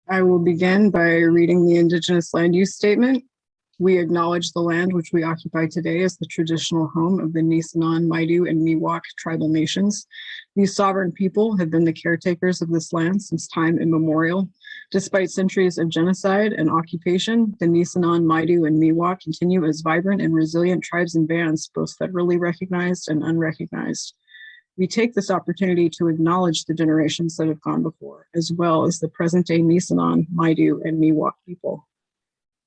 I will begin by reading the Indigenous Land Use Statement. We acknowledge the land which we occupy today as the traditional home of the Nisenan, Maidu, and Miwok tribal nations. These sovereign people have been the caretakers of this land since time immemorial. Despite centuries of genocide and occupation, the Nisenan, Maidu, and Miwok continue as vibrant and resilient tribes and bands, both federally recognized and unrecognized. We take this opportunity to acknowledge the generations that have gone before, as well as the present-day Nisenan, Maidu, and Miwok people.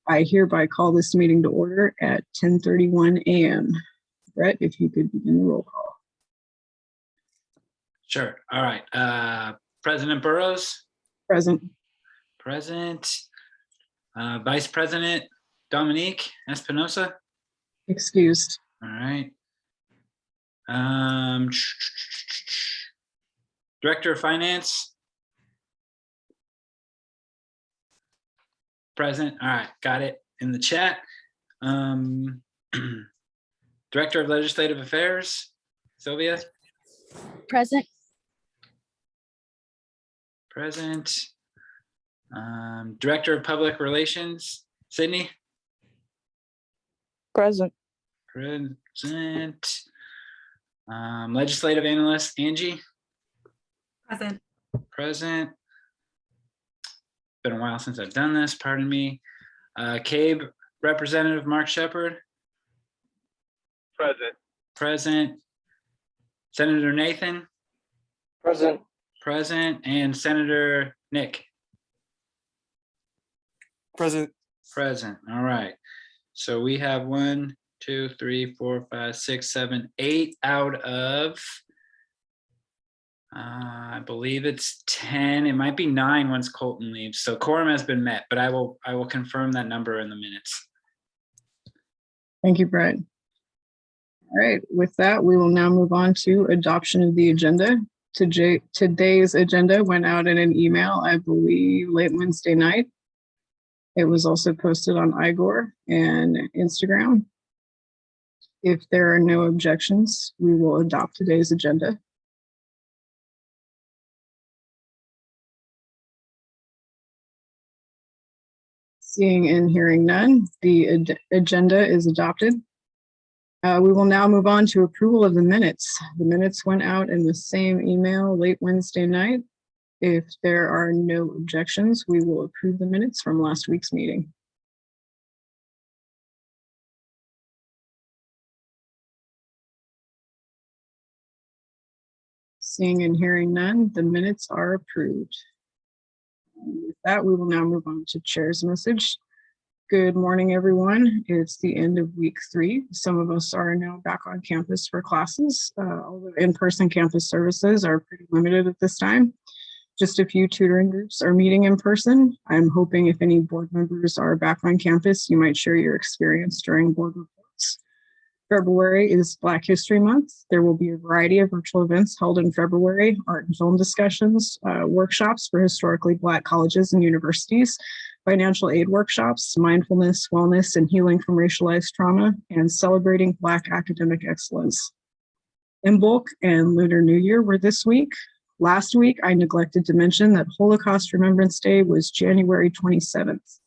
I hereby call this meeting to order at 10:31 a.m. Brett, if you could begin the roll call. Sure. All right. President Burrows? Present. Present. Vice President Dominique Espinosa? Excused. All right. Director of Finance? Present. All right, got it in the chat. Director of Legislative Affairs, Silvia? Present. Present. Director of Public Relations, Sydney? Present. Present. Legislative Analyst, Angie? Present. Present. Been a while since I've done this, pardon me. CABE Representative Mark Shepard? Present. Present. Senator Nathan? Present. Present. And Senator Nick? Present. Present. All right. So we have 1, 2, 3, 4, 5, 6, 7, 8 out of I believe it's 10. It might be 9 once Colton leaves. So quorum has been met, but I will confirm that number in the minutes. Thank you, Brett. All right, with that, we will now move on to adoption of the agenda. Today's agenda went out in an email, I believe, late Wednesday night. It was also posted on Igor and Instagram. If there are no objections, we will adopt today's agenda. Seeing and hearing none, the agenda is adopted. We will now move on to approval of the minutes. The minutes went out in the same email late Wednesday night. If there are no objections, we will approve the minutes from last week's meeting. Seeing and hearing none, the minutes are approved. With that, we will now move on to Chair's message. Good morning, everyone. It's the end of week 3. Some of us are now back on campus for classes, although in-person campus services are pretty limited at this time. Just a few tutoring groups are meeting in person. I'm hoping if any board members are back on campus, you might share your experience during board reports. February is Black History Month. There will be a variety of virtual events held in February, art and film discussions, workshops for historically Black colleges and universities, financial aid workshops, mindfulness, wellness, and healing from racialized trauma, and celebrating Black academic excellence. Imbolc and Lunar New Year were this week. Last week, I neglected to mention that Holocaust Remembrance Day was January 27th.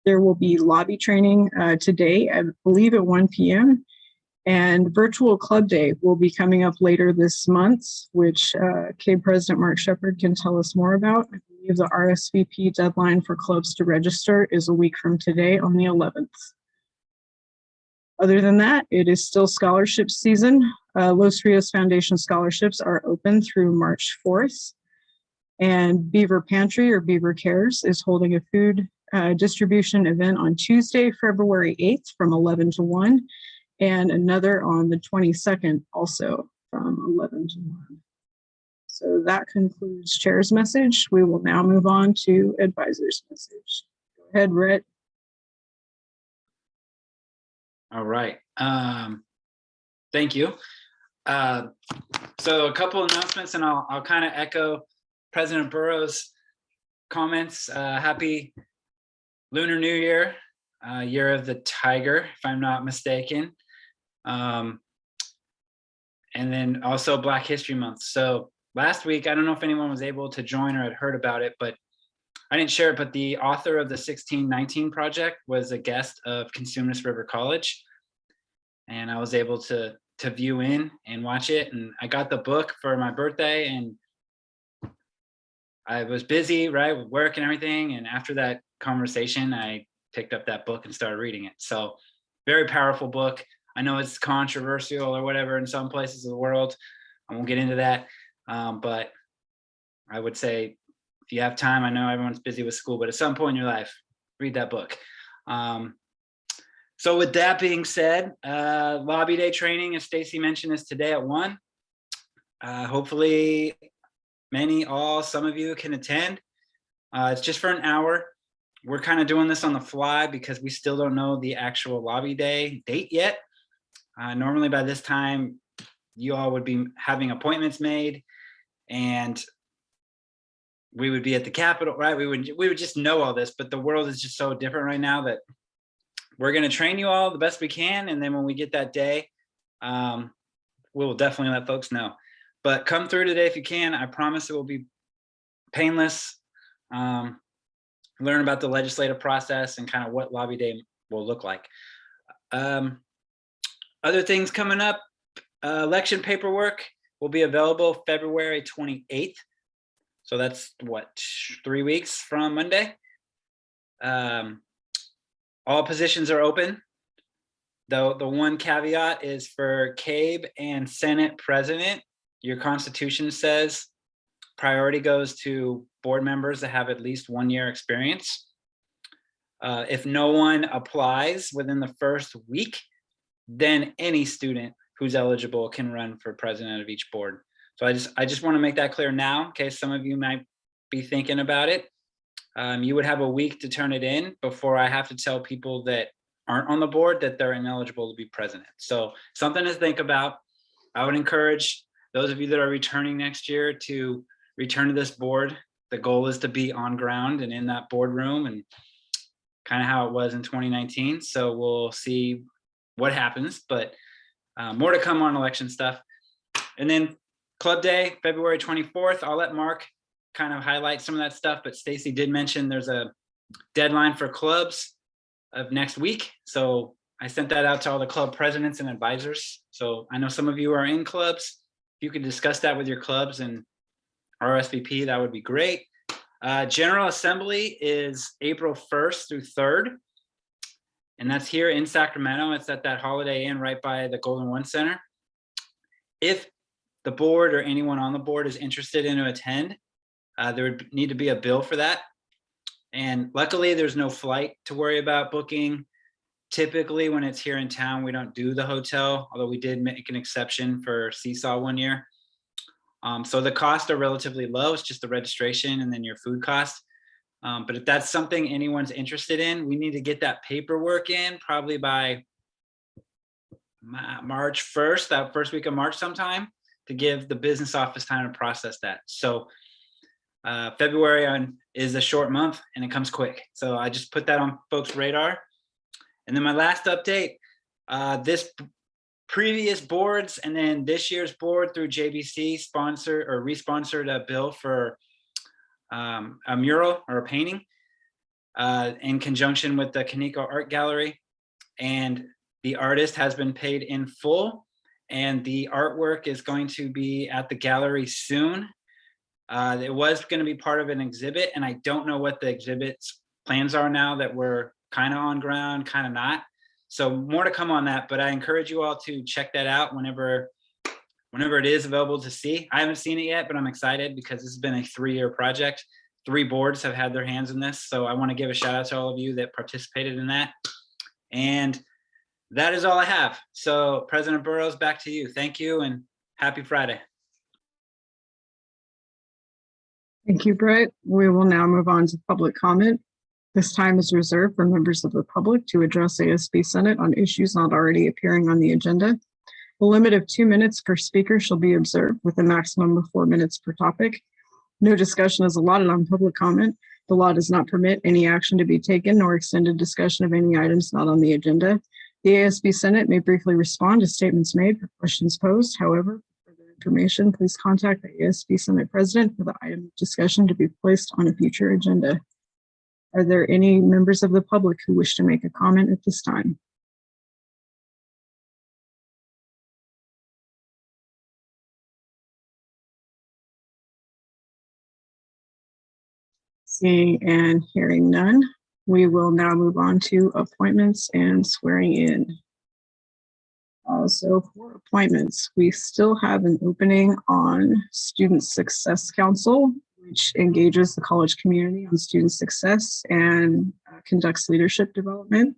There will be lobby training today, I believe at 1 p.m. And Virtual Club Day will be coming up later this month, which CABE President Mark Shepard can tell us more about. I believe the RSVP deadline for clubs to register is a week from today on the 11th. Other than that, it is still scholarship season. Los Rios Foundation scholarships are open through March 4th. And Beaver Pantry or Beaver Cares is holding a food distribution event on Tuesday, February 8th from 11 to 1. And another on the 22nd, also from 11 to 1. So that concludes Chair's message. We will now move on to Advisor's message. Go ahead, Brett. All right. Thank you. So a couple announcements, and I'll kind of echo President Burrows' comments. Happy Lunar New Year, Year of the Tiger, if I'm not mistaken. And then also Black History Month. So last week, I don't know if anyone was able to join or had heard about it, but I didn't share it, but the author of the 1619 project was a guest of Cosumnes River College. And I was able to view in and watch it. And I got the book for my birthday, and I was busy, right, with work and everything. And after that conversation, I picked up that book and started reading it. So very powerful book. I know it's controversial or whatever in some places of the world. I won't get into that. But I would say if you have time, I know everyone's busy with school, but at some point in your life, read that book. So with that being said, lobby day training, as Stacy mentioned, is today at 1. Hopefully some of you can attend. It's just for an hour. We're kind of doing this on the fly because we still don't know the actual lobby day date yet. Normally by this time, you all would be having appointments made, and we would be at the Capitol, right? We would just know all this, but the world is just so different right now that we're going to train you all the best we can. And then when we get that day, we'll definitely let folks know. But come through today if you can. I promise it will be painless. Learn about the legislative process and kind of what lobby day will look like. Other things coming up, election paperwork will be available February 28th. So that's what, 3 weeks from Monday. All positions are open. Though the one caveat is for CABE and Senate President, your Constitution says priority goes to board members that have at least 1 year experience. If no one applies within the first week, then any student who's eligible can run for president of each board. So I just want to make that clear now, in case some of you might be thinking about it. You would have a week to turn it in before I have to tell people that aren't on the board that they're ineligible to be president. So something to think about. I would encourage those of you that are returning next year to return to this board. The goal is to be on ground and in that boardroom, and kind of how it was in 2019. So we'll see what happens, but more to come on election stuff. And then Club Day, February 24th, I'll let Mark kind of highlight some of that stuff, but Stacy did mention there's a deadline for clubs of next week. So I sent that out to all the club presidents and advisors. So I know some of you are in clubs. If you could discuss that with your clubs and RSVP, that would be great. General Assembly is April 1st through 3rd. And that's here in Sacramento. It's at that Holiday Inn right by the Golden One Center. If the board or anyone on the board is interested in to attend, there would need to be a bill for that. And luckily there's no flight to worry about booking. Typically when it's here in town, we don't do the hotel, although we did make an exception for Seesaw 1 year. So the costs are relatively low. It's just the registration and then your food costs. But if that's something anyone's interested in, we need to get that paperwork in probably by March 1st, that first week of March sometime, to give the business office time to process that. So February is a short month and it comes quick. So I just put that on folks' radar. And then my last update, this previous boards and then this year's board through JBC re-sponsored a bill for a mural or a painting in conjunction with the Kaneko Art Gallery. And the artist has been paid in full, and the artwork is going to be at the gallery soon. It was going to be part of an exhibit, and I don't know what the exhibit's plans are now that we're kind of on ground, kind of not. So more to come on that, but I encourage you all to check that out whenever it is available to see. I haven't seen it yet, but I'm excited because this has been a 3-year project. 3 boards have had their hands in this. So I want to give a shout out to all of you that participated in that. And that is all I have. So President Burrows, back to you. Thank you and happy Friday. Thank you, Brett. We will now move on to public comment. This time is reserved for members of the public to address ASB Senate on issues not already appearing on the agenda. A limit of 2 minutes per speaker shall be observed with a maximum of 4 minutes per topic. No discussion is allotted on public comment. The law does not permit any action to be taken nor extended discussion of any items not on the agenda. The ASB Senate may briefly respond to statements made or questions posed. However, for further information, please contact the ASB Summit President for the item of discussion to be placed on a future agenda. Are there any members of the public who wish to make a comment at this time? Seeing and hearing none, we will now move on to appointments and swearing in. So for appointments, we still have an opening on Student Success Council, which engages the college community on student success and conducts leadership development.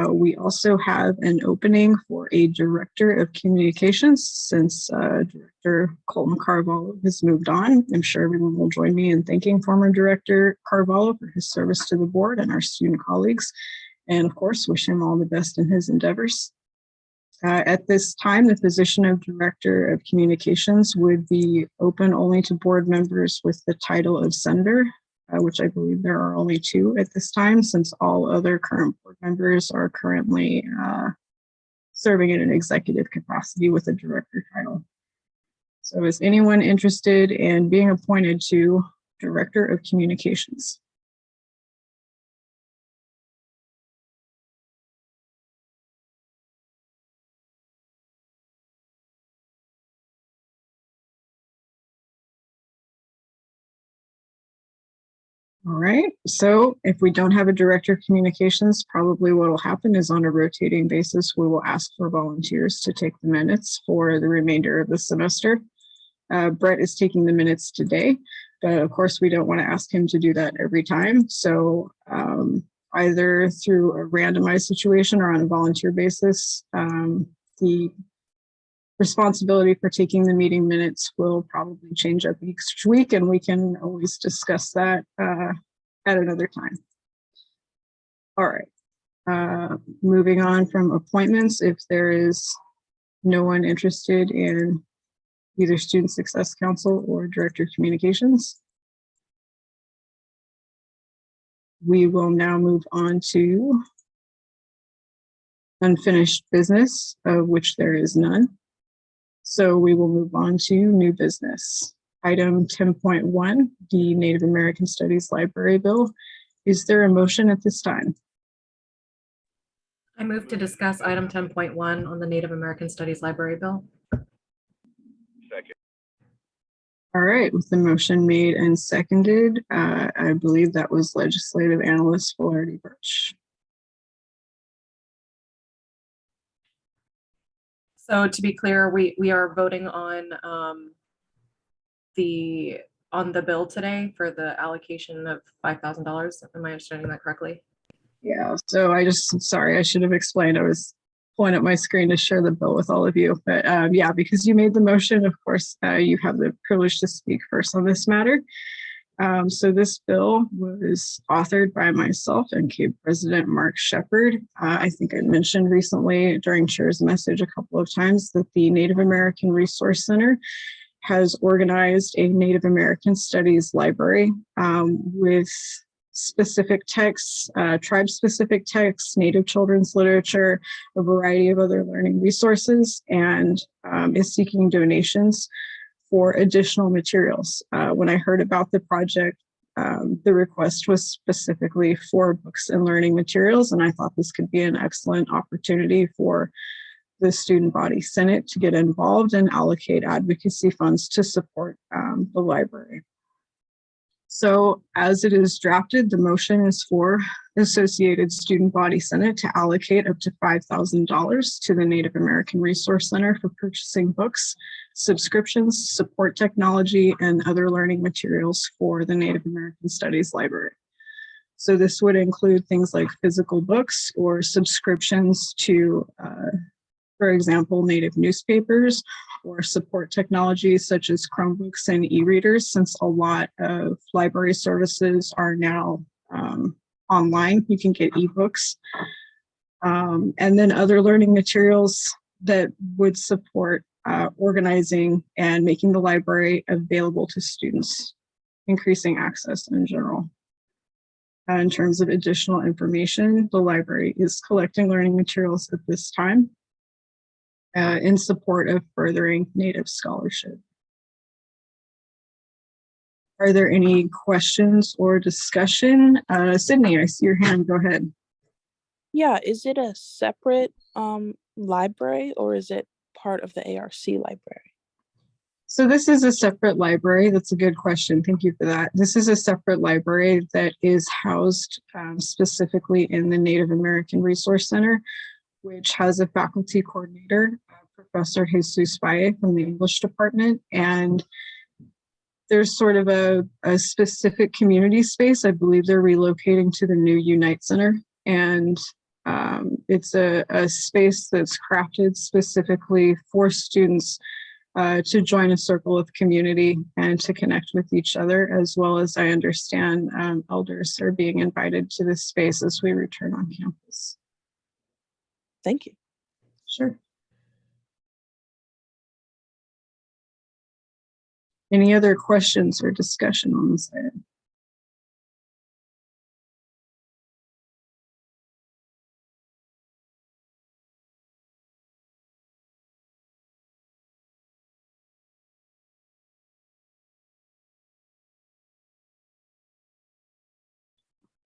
We also have an opening for a director of communications since Director Colton Carvalho has moved on. I'm sure everyone will join me in thanking former Director Carvalho for his service to the board and our student colleagues. And of course, wish him all the best in his endeavors. At this time, the position of Director of Communications would be open only to board members with the title of Senator, which I believe there are only 2 at this time, since all other current board members are currently serving in an executive capacity with a director title. So is anyone interested in being appointed to Director of Communications? All right, so if we don't have a director of communications, probably what will happen is on a rotating basis, we will ask for volunteers to take the minutes for the remainder of the semester. Brett is taking the minutes today, but of course we don't want to ask him to do that every time. So either through a randomized situation or on a volunteer basis, the responsibility for taking the meeting minutes will probably change up each week, and we can always discuss that at another time. All right, moving on from appointments, if there is no one interested in either Student Success Council or Director of Communications, we will now move on to unfinished business, of which there is none. So we will move on to new business. Item 10.1, the Native American Studies Library Bill. Is there a motion at this time? I move to discuss item 10.1 on the Native American Studies Library Bill. All right, with the motion made and seconded, I believe that was Legislative Analyst Flaherty Birch. So to be clear, we are voting on the bill today for the allocation of $5,000. Am I understanding that correctly? Yeah, so sorry, I should have explained. I was pulling up my screen to share the bill with all of you. But yeah, because you made the motion, of course, you have the privilege to speak first on this matter. So this bill was authored by myself and CABE President Mark Shepard. I think I mentioned recently during Chair's message a couple of times that the Native American Resource Center has organized a Native American Studies library with specific texts, tribe-specific texts, Native children's literature, a variety of other learning resources, and is seeking donations for additional materials. When I heard about the project, the request was specifically for books and learning materials, and I thought this could be an excellent opportunity for the Student Body Senate to get involved and allocate advocacy funds to support the library. So as it is drafted, the motion is for the Associated Student Body Senate to allocate up to $5,000 to the Native American Resource Center for purchasing books, subscriptions, support technology, and other learning materials for the Native American Studies Library. So this would include things like physical books or subscriptions to, for example, Native newspapers, or support technologies such as Chromebooks and e-readers, since a lot of library services are now online. You can get ebooks. And then other learning materials that would support organizing and making the library available to students, increasing access in general. In terms of additional information, the library is collecting learning materials at this time. in support of furthering Native scholarship. Are there any questions or discussion? Sydney, I see your hand. Go ahead. Yeah, is it a separate library or is it part of the ARC library? So this is a separate library. That's a good question. Thank you for that. This is a separate library that is housed specifically in the Native American Resource Center, which has a faculty coordinator, Professor Jesus Valle from the English department. And there's sort of a specific community space. I believe they're relocating to the new Unite Center. And it's a space that's crafted specifically for students to join a circle of community and to connect with each other, as well as I understand elders are being invited to this space as we return on campus. Thank you. Sure. Any other questions or discussion on this item?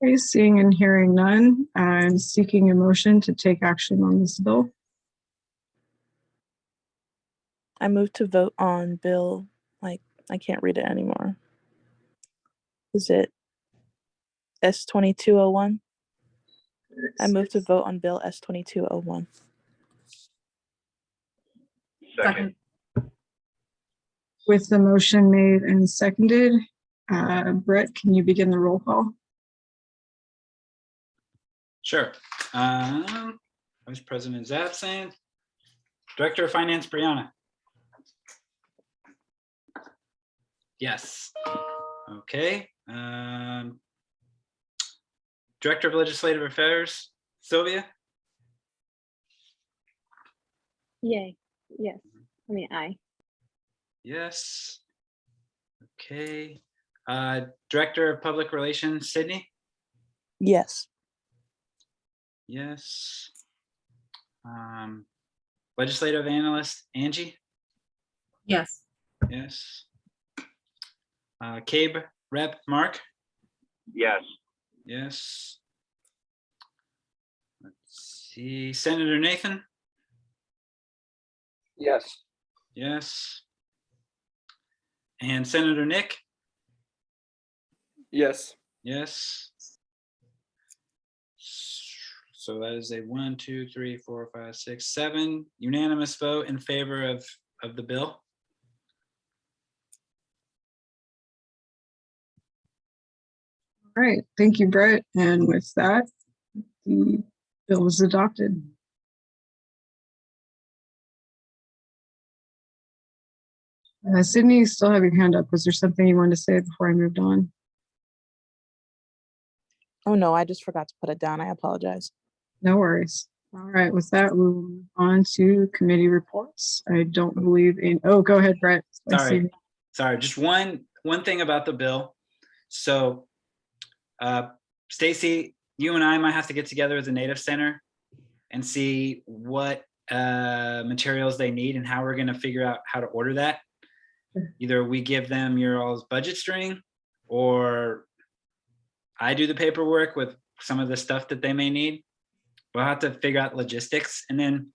Okay, seeing and hearing none, I'm seeking a motion to take action on this bill. I move to vote on bill, like, I can't read it anymore. Is it S2201? I move to vote on bill S2201. Second. With the motion made and seconded, Brett, can you begin the roll call? Sure. Vice President is absent. Director of Finance, Brianna. Yes. Okay. Director of Legislative Affairs, Silvia. Yay. Yes. I mean, aye. Yes. Okay. Director of Public Relations, Sydney. Yes. Yes. Legislative Analyst, Angie. Yes. Yes. CABE Rep, Mark. Yes. Yes. Let's see, Senator Nathan. Yes. Yes. And Senator Nick. Yes. Yes. So that is a 1, 2, 3, 4, 5, 6, 7 unanimous vote in favor of the bill. All right, thank you, Brett. And with that, the bill is adopted. Sydney, you still have your hand up. Was there something you wanted to say before I moved on? Oh no, I just forgot to put it down. I apologize. No worries. All right, with that, we will move on to committee reports. I don't believe in, oh, go ahead, Brett. I see. Sorry, just one thing about the bill. So Stacy, you and I might have to get together as a Native Center and see what materials they need and how we're going to figure out how to order that. Either we give them your all's budget string, or I do the paperwork with some of the stuff that they may need. We'll have to figure out logistics, and then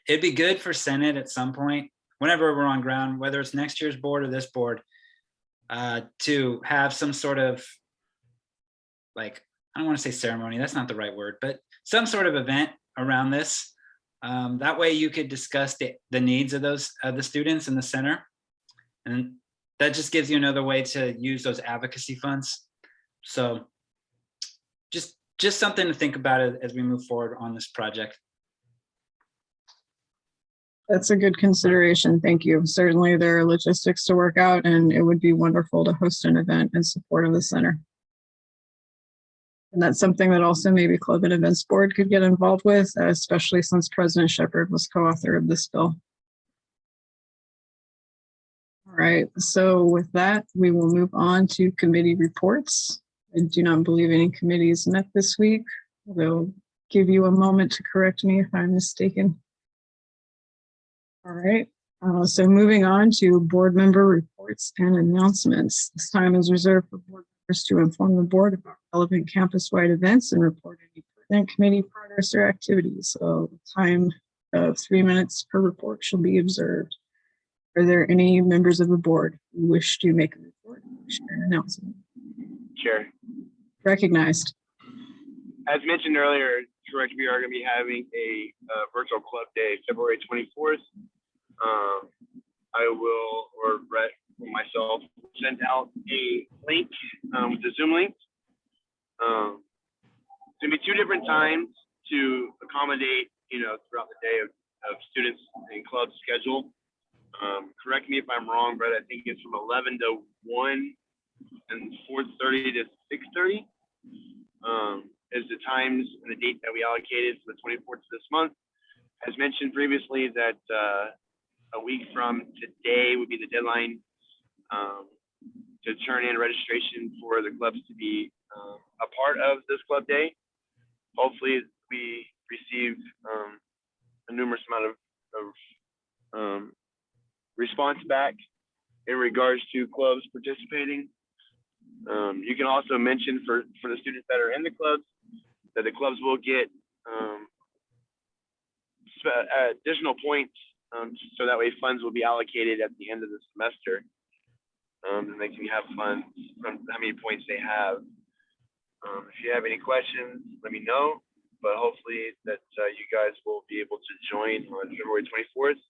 it'd be good for Senate at some point, whenever we're on ground, whether it's next year's board or this board, to have some sort of, like, I don't want to say ceremony, that's not the right word, but some sort of event around this. That way you could discuss the needs of the students in the center. And that just gives you another way to use those advocacy funds. So just something to think about as we move forward on this project. That's a good consideration. Thank you. Certainly there are logistics to work out, and it would be wonderful to host an event in support of the center. And that's something that also maybe Club and Events Board could get involved with, especially since President Shepherd was co-author of this bill. All right, so with that, we will move on to committee reports. I do not believe any committees met this week. We'll give you a moment to correct me if I'm mistaken. All right. So moving on to board member reports and announcements. This time is reserved for board members to inform the board about relevant campus-wide events and report any pertinent committee progress or activities. So time of 3 minutes per report shall be observed. Are there any members of the board who wish to make a report or share an announcement? Chair. Recognized. As mentioned earlier, correct, we are going to be having a virtual club day, February 24th. I will, or Brett or myself, send out a link with the Zoom link. It's going to be 2 different times to accommodate, throughout the day of students and club schedule. Correct me if I'm wrong, Brett, I think it's from 11 to 1 and 4:30 to 6:30 is the times and the date that we allocated for the 24th of this month. As mentioned previously, that a week from today would be the deadline to turn in registration for the clubs to be a part of this club day. Hopefully we receive a numerous amount of response back in regards to clubs participating. You can also mention for the students that are in the clubs that the clubs will get additional points, so that way funds will be allocated at the end of the semester, and they can have funds from how many points they have. If you have any questions, let me know, but hopefully that you guys will be able to join on February 24th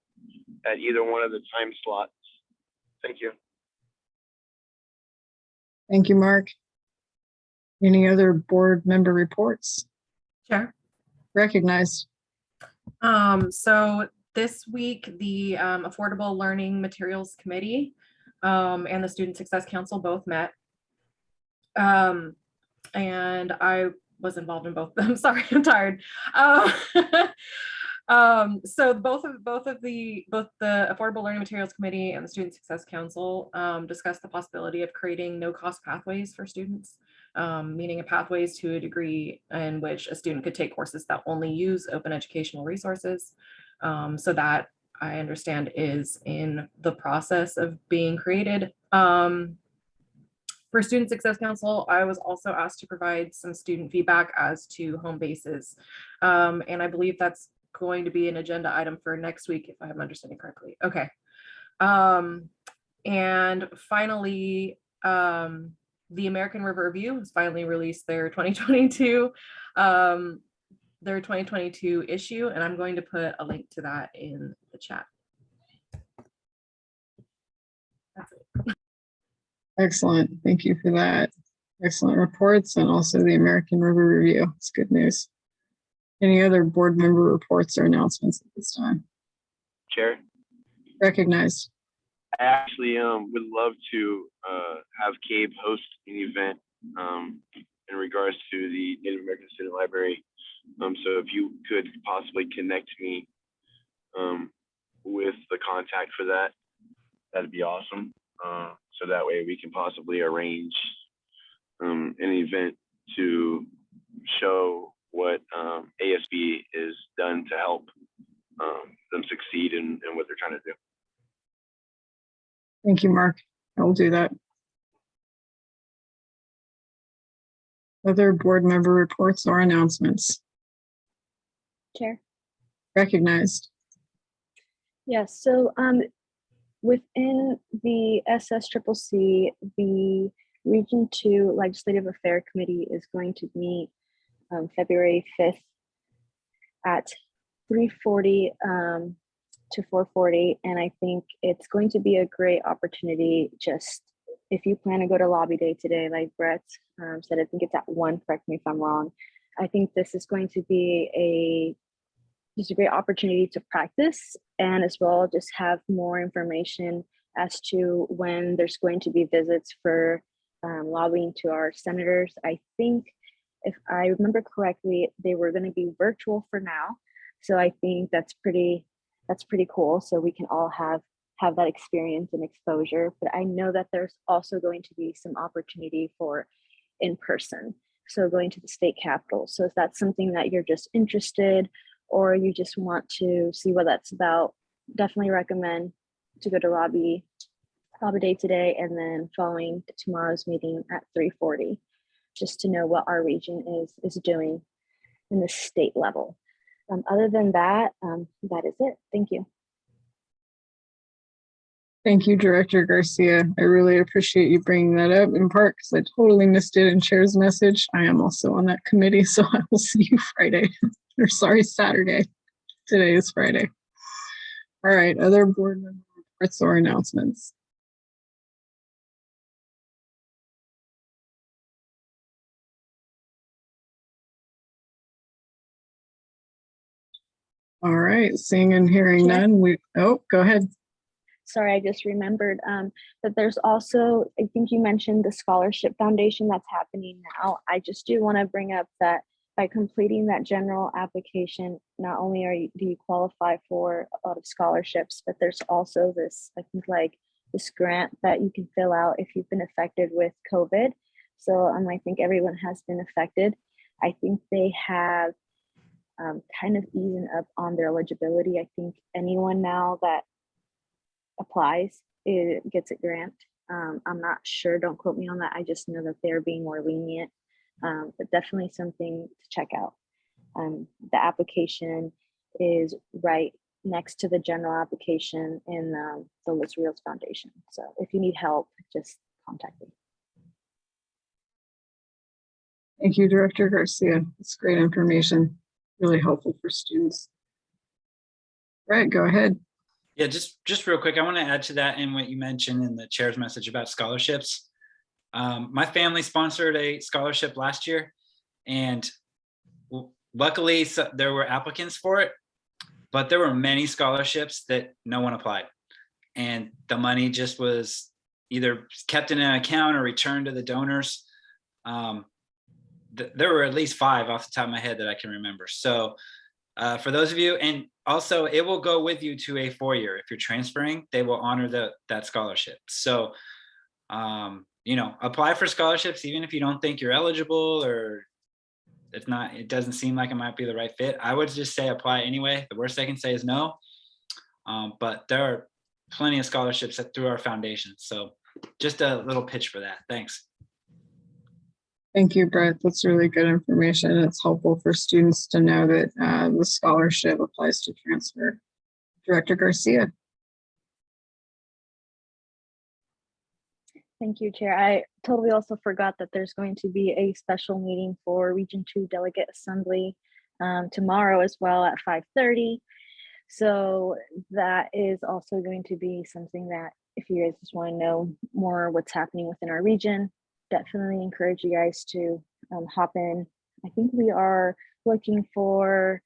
at either one of the time slots. Thank you. Thank you, Mark. Any other board member reports? Chair. Recognized. So this week, the Affordable Learning Materials Committee and the Student Success Council both met. And I was involved in both of them. Sorry, I'm tired. So both the Affordable Learning Materials Committee and the Student Success Council discussed the possibility of creating no-cost pathways for students, meaning a pathways to a degree in which a student could take courses that only use open educational resources. So that, I understand, is in the process of being created. For Student Success Council, I was also asked to provide some student feedback as to home bases. And I believe that's going to be an agenda item for next week, if I'm understanding correctly. Okay. And finally, the American River Review has finally released their 2022 issue, and I'm going to put a link to that in the chat. That's it. Excellent. Thank you for that. Excellent reports, and also the American River Review. It's good news. Any other board member reports or announcements at this time? Chair. Recognized. I actually would love to have CABE host an event in regards to the Native American Student Library. So if you could possibly connect me with the contact for that, that'd be awesome. So that way we can possibly arrange an event to show what ASB is done to help them succeed in what they're trying to do. Thank you, Mark. I will do that. Other board member reports or announcements? Chair. Recognized. Yes, so within the SSCCC, the Region 2 Legislative Affair Committee is going to meet February 5th at 3:40 to 4:40, and I think it's going to be a great opportunity. Just if you plan to go to lobby day today, like Brett said, I think it's at 1, correct me if I'm wrong. I think this is going to be just a great opportunity to practice, and as well just have more information as to when there's going to be visits for lobbying to our senators. I think if I remember correctly, they were going to be virtual for now. So I think that's pretty cool. So we can all have that experience and exposure. But I know that there's also going to be some opportunity for in person. So going to the state capitol. So if that's something that you're just interested, or you just want to see what that's about, definitely recommend to go to lobby day today, and then following tomorrow's meeting at 3:40, just to know what our region is doing in the state level. Other than that, that is it. Thank you. Thank you, Director Garcia. I really appreciate you bringing that up, in part because I totally missed it in Chair's message. I am also on that committee, so I will see you Friday, or sorry, Saturday. Today is Friday. All right, other board member reports or announcements? All right, seeing and hearing Chair? none, go ahead. Sorry, I just remembered that there's also, I think you mentioned the scholarship foundation that's happening now. I just do want to bring up that by completing that general application, not only do you qualify for a lot of scholarships, but there's also this, I think, like this grant that you can fill out if you've been affected with COVID. So I think everyone has been affected. I think they have kind of easing up on their eligibility. I think anyone now that applies, it gets a grant. I'm not sure, don't quote me on that. I just know that they're being more lenient, but definitely something to check out. The application is right next to the general application in the Liz Reels Foundation. So if you need help, just contact me. Thank you, Director Garcia. It's great information, really helpful for students. Right, go ahead. Yeah, just real quick, I want to add to that in what you mentioned in the chair's message about scholarships. My family sponsored a scholarship last year, and luckily there were applicants for it, but there were many scholarships that no one applied, and the money just was either kept in an account or returned to the donors. There were at least 5 off the top of my head that I can remember. So for those of you, and also it will go with you to a 4-year. If you're transferring, they will honor that scholarship. So, apply for scholarships, even if you don't think you're eligible or it doesn't seem like it might be the right fit. I would just say apply anyway. The worst they can say is no. But there are plenty of scholarships through our foundation. So just a little pitch for that. Thanks. Thank you, Brett. That's really good information. It's helpful for students to know that the scholarship applies to transfer. Director Garcia. Thank you, Chair. I totally also forgot that there's going to be a special meeting for Region 2 Delegate Assembly tomorrow as well at 5:30. So that is also going to be something that if you guys just want to know more what's happening within our region, definitely encourage you guys to hop in. I think we are looking for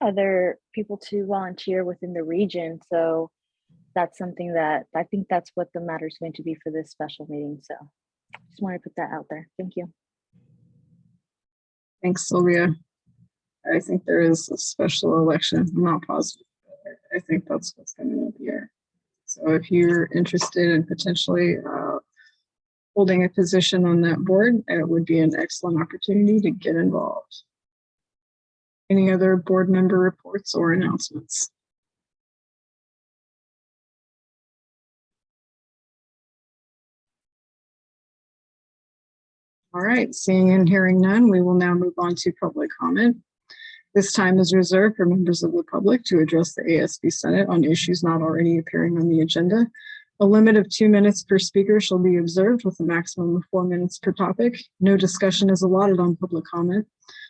other people to volunteer within the region. So that's something that I think that's what the matter is going to be for this special meeting. So just want to put that out there. Thank you. Thanks, Sylvia. I think there is a special election. I'm not positive, but I think that's what's coming up here. So if you're interested in potentially holding a position on that board, it would be an excellent opportunity to get involved. Any other board member reports or announcements? All right, seeing and hearing none, we will now move on to public comment. This time is reserved for members of the public to address the ASB Senate on issues not already appearing on the agenda. A limit of 2 minutes per speaker shall be observed with a maximum of 4 minutes per topic. No discussion is allotted on public comment.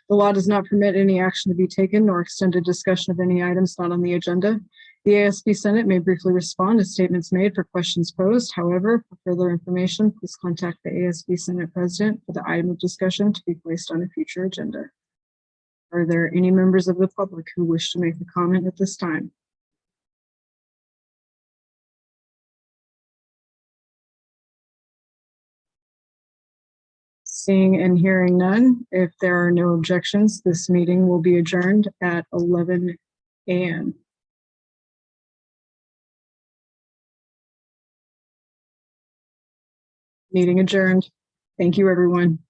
The law does not permit any action to be taken nor extended discussion of any items not on the agenda. The ASB Senate may briefly respond to statements made for questions posed. However, for further information, please contact the ASB Senate President for the item of discussion to be placed on a future agenda. Are there any members of the public who wish to make a comment at this time? Seeing and hearing none, if there are no objections, this meeting will be adjourned at 11 a.m. Meeting adjourned. Thank you, everyone.